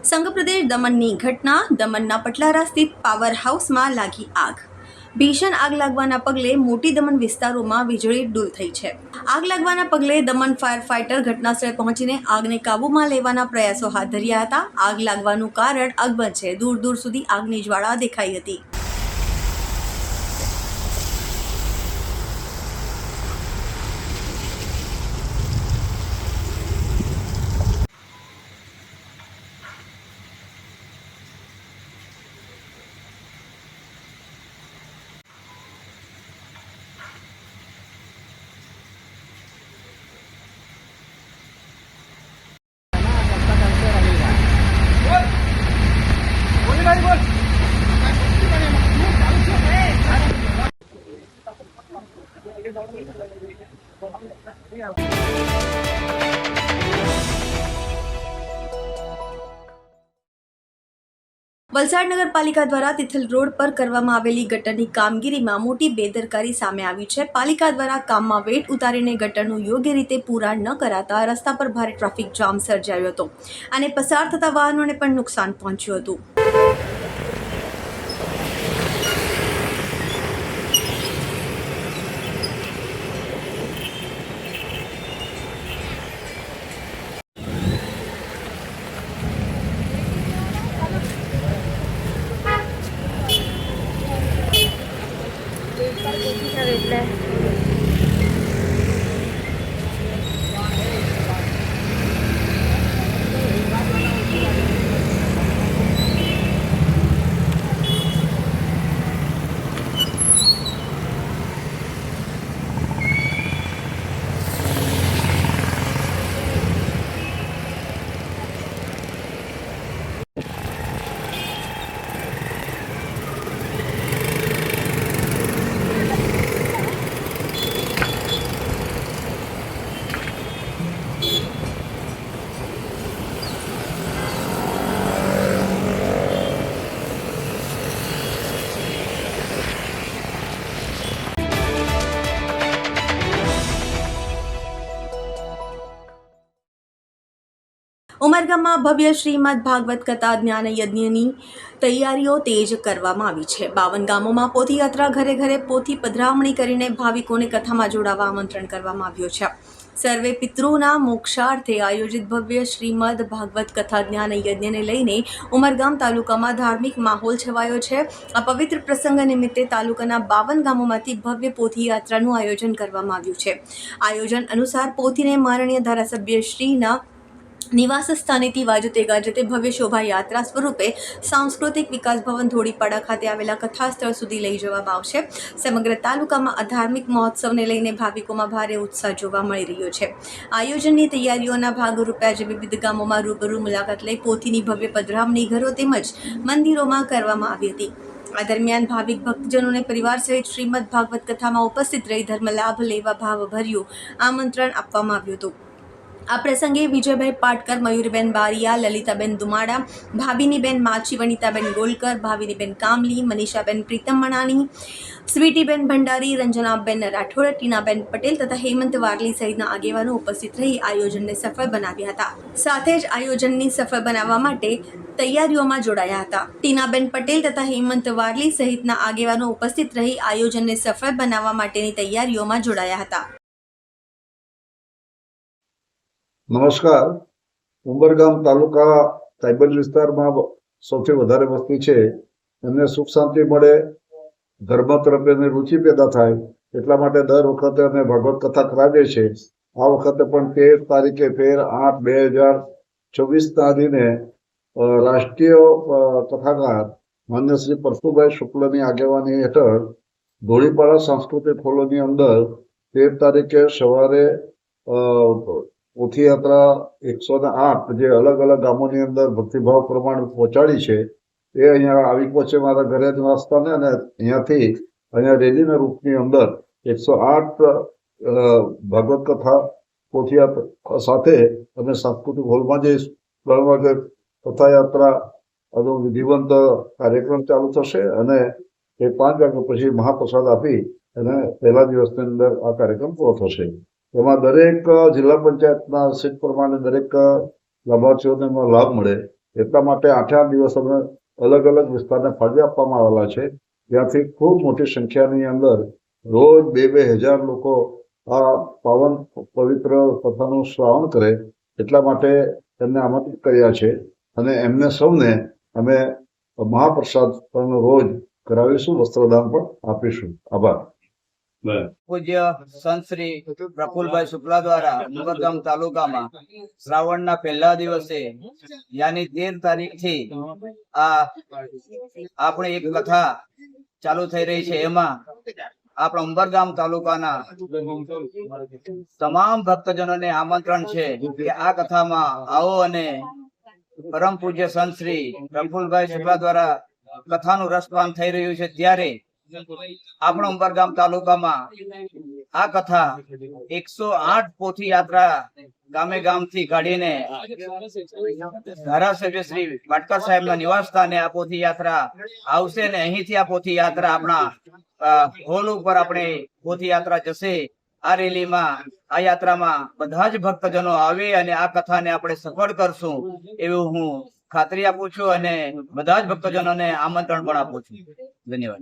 સંઘપ્રદેશ દમણની ઘટના. દમણના પટલારા સ્થિત પાવર હાઉસમાં લાગી આગ. ભીષણ આગ લાગવાના પગલે મોટી દમણ વિસ્તારોમાં વીજળી ડૂલ થઈ છે. આગ લાગવાના પગલે દમણ ફાયર ફાઇટર ઘટનાસ્થળે પહોંચીને આગને કાબૂમાં લેવાના પ્રયાસો હાથ ધર્યા હતા. આગ લાગવાનું કારણ અકબંધ છે. દૂર દૂર સુધી આગની જ્વાળા દેખાઈ હતી. વલસાડ નગરપાલિકા દ્વારા તિથલ રોડ પર કરવામાં આવેલી ગટરની કામગીરીમાં મોટી બેદરકારી સામે આવી છે. પાલિકા દ્વારા કામમાં વેટ ઉતારીને ગટરનું યોગ્ય રીતે પુરાણ ન કરાતા રસ્તા પર ભારે ટ્રાફિક જામ સર્જાયો હતો અને પસાર થતા વાહનોને પણ નુકસાન પહોંચ્યું હતું. ઉમરગામમાં ભવ્ય શ્રીમદ ભાગવત કથા જ્ઞાન યજ્ઞની તૈયારીઓ તેજ કરવામાં આવી છે. 52 ગામોમાં પોથીયાત્રા ઘરે ઘરે પોથી પધરામણી કરીને ભાવિકોને કથામાં જોડાવા આમંત્રણ કરવામાં આવ્યું છે. સર્વે પિતૃના મોક્ષાર્થે આયોજિત ભવ્ય શ્રીમદ ભાગવત કથા જ્ઞાન યજ્ઞને લઈને ઉમરગામ તાલુકામાં ધાર્મિક માહોલ છવાયો છે. આ પવિત્ર પ્રસંગ નિમિત્તે તાલુકાના 52 ગામોમાંથી ભવ્ય પોથીયાત્રાનું આયોજન કરવામાં આવ્યું છે. આયોજન અનુસાર પોથીને માનનીય ધારાસભ્ય શ્રીના નિવાસ સ્થાનેથી વાજતે ગાજતે ભવ્ય શોભાયાત્રા સ્વરૂપે સાંસ્કૃતિક વિકાસ ભવન ધોળીપાડા ખાતે આવેલા કથા સ્થળ સુધી લઈ જવામાં આવશે. સમગ્ર તાલુકામાં આ ધાર્મિક મહોત્સવને લઈને ભાવિકોમાં ભારે ઉત્સાહ જોવા મળી રહ્યો છે. આયોજનની તૈયારીઓના ભાગરૂપે આજે વિવિધ ગામોમાં રૂબરૂ મુલાકાત લઈ પોથીની ભવ્ય પધરામણી ઘરો તેમજ મંદિરોમાં કરવામાં આવી હતી. આ દરમિયાન ભાવિક ભક્તજનોને પરિવાર સહિત શ્રીમદ ભાગવત કથામાં ઉપસ્થિત રહી ધર્મ લાભ લેવા ભાવભર્યું આમંત્રણ આપવામાં આવ્યું હતું. આ પ્રસંગે વિજયભાઈ પાટકર, મયુરીબેન બારિયા, લલિતાબેન દુમાડા, ભાવિનીબેન માછી, વનિતાબેન ગોલકર, ભાવિનીબેન કામલી, મનીષાબેન પ્રીતમ મણાની, સ્વીટીબેન ભંડારી, રંજનાબેન રાઠોડ, ટીનાબેન પટેલ તથા હેમંત વારલી સહિતના આગેવાનો ઉપસ્થિત રહી આયોજનને સફળ બનાવ્યા હતા. સાથે જ આયોજનની સફળ બનાવવા માટે તૈયારીઓમાં જોડાયા હતા. ટીનાબેન પટેલ તથા હેમંત વારલી સહિતના આગેવાનો ઉપસ્થિત રહી આયોજનને સફળ બનાવવા માટેની તૈયારીઓમાં જોડાયા હતા. નમસ્કાર. ઉમરગામ તાલુકા ટ્રાઇબલ વિસ્તારમાં સૌથી વધારે વસ્તી છે. એમને સુખ શાંતિ મળે, ધર્મ તરફ એને રુચિ પેદા થાય એટલા માટે દર વખતે અમે ભાગવત કથા કરાવીએ છીએ. આ વખતે પણ 13 તારીખે 13/8/2024ના દિને રાષ્ટ્રીય કથાકાર માન્ય શ્રી પરશુભાઈ શુક્લની આગેવાની હેઠળ ધોળીપાડા સાંસ્કૃતિક હોલની અંદર 13 તારીખે સવારે પોથીયાત્રા 108 જે અલગ અલગ ગામોની અંદર ભક્તિભાવ પ્રમાણે પહોંચાડી છે એ અહીંયા આવી પહોંચે મારા ઘરે જ વાસ્તાને અને અહીંયા રેલીના રૂપની અંદર 108 ભાગવત કથા પોથીયાત્રા સાથે અને સાંસ્કૃતિક હોલમાં જે 3 વાગે કથાયાત્રા વિધિવંત કાર્યક્રમ ચાલુ થશે અને એ 5 વાગ્યા પછી મહાપ્રસાદ આપી અને પહેલા દિવસની અંદર આ કાર્યક્રમ પૂરો થશે. એમાં દરેક જિલ્લા પંચાયતના સીટ પ્રમાણે દરેક લાભાર્થીઓને એમાં લાભ મળે એટલા માટે 8 દિવસ અમે અલગ અલગ વિસ્તારને ફાળવી આપવામાં આવેલા છે. ત્યાંથી ખૂબ મોટી સંખ્યાની અંદર રોજ 2,000 લોકો આ પાવન પવિત્ર કથાનું શ્રવણ કરે એટલા માટે એમને આમંત્રિત કર્યા છે અને એમને સૌને અમે મહાપ્રસાદ પણ રોજ કરાવીશું, વસ્ત્રદાન પણ આપીશું. આભાર. પૂજ્ય સંત શ્રી પ્રફુલભાઈ શુક્લા દ્વારા ઉમરગામ તાલુકામાં શ્રાવણના પહેલા દિવસે યાની 13 તારીખથી આ આપણે એક કથા ચાલુ થઈ રહી છે. એમાં આપણા ઉમરગામ તાલુકાના તમામ ભક્તજનોને આમંત્રણ છે કે આ કથામાં આવો અને પરમ પૂજ્ય સંત શ્રી પ્રફુલભાઈ શુક્લા દ્વારા કથાનું રસપાન થઈ રહ્યું છે. ત્યારે આપણા ઉમરગામ તાલુકામાં આ કથા 108 પોથી યાત્રા ગામે ગામથી કાઢીને ધારાસભ્ય શ્રી વાટકર સાહેબના નિવાસ સ્થાને આ પોથી યાત્રા આવશે અને અહીંથી આ પોથી યાત્રા આપણા હોલ ઉપર આપણે પોથી યાત્રા જશે. આ રેલીમાં આ યાત્રામાં બધા જ ભક્તજનો આવે અને આ કથાને આપણે સફળ કરશું એવું હું ખાતરી આપું છું અને બધા જ ભક્તજનોને આમંત્રણ પણ આપું છું. ધન્યવાદ.